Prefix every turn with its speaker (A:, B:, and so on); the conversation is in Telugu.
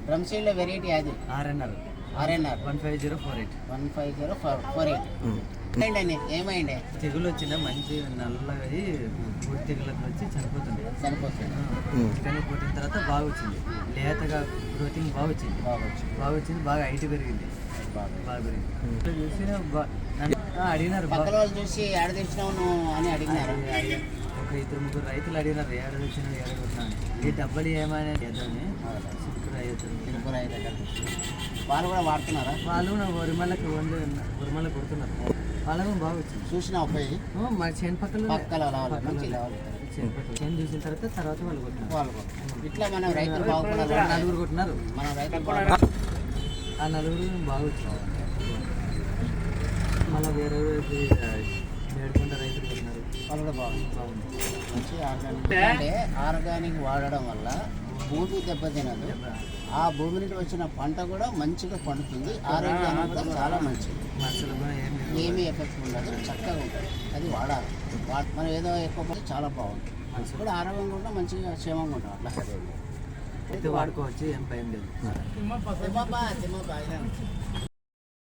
A: డ్రమ్ సీడ్లో వెరైటీ అది
B: ఆర్ఎన్ఆర్ 15048
A: ఏంటండి ఏమైంది?
B: తెగులు వచ్చిందా మంచి నల్లగా బూడి తెగులకు వచ్చి చనిపోతుంది. కానీ కొట్టిన తర్వాత బాగా వచ్చింది, లేతగా గ్రోతింగ్ బాగా వచ్చింది, బాగా హైట్ పెరిగింది, బాగా పెరిగింది. చూసి అడిగినారు,
A: పక్కన వాళ్ళు చూసి ఏడ తెచ్చినావు నువ్వు అని అడిగినారు.
B: ఒక 2-3 రైతులు అడిగినారు ఏడ తెచ్చినా ఏడ కొట్టినా ఈ డబ్బులు ఏమైనా చేద్దామని.
A: వాళ్ళు కూడా వాడుతున్నారా?
B: వాళ్ళు ఉరిమల్లకి కొడుతున్నారు, వాళ్ళకు బాగా వచ్చింది.
A: చూసిన పోయి
B: మా చేను పక్కన చేను చూసిన తర్వాత వాళ్ళు కొట్టినారు.
A: ఇట్లా మనం రైతులు బాగుపడాలి.
B: 4 కొట్టినారు,
A: మన రైతులు
B: ఆ 4 బాగా వచ్చింది. మళ్ళీ వేరే ఏడుకుంట రైతులు కొట్టినారు,
A: వాళ్ళు కూడా బాగుంది. మంచి ఆర్గానిక్ వాడడం వల్ల భూమి దెబ్బతినదు, ఆ భూమి నుండి వచ్చిన పంట కూడా మంచిగా పండుతుంది, ఆరోగ్యానికి కూడా చాలా మంచిది, ఏమీ ఎఫెక్ట్ ఉండదు, చక్కగా ఉంటుంది. అది వాడాలి. మనం ఏదో ఎక్కువ చాలా బాగుంటుంది, మనసు కూడా ఆరోగ్యంగా ఉంటాం, మంచిగా క్షేమంగా ఉంటాం. అట్లా
B: అయితే వాడుకోవచ్చు, ఏం భయం లేదు.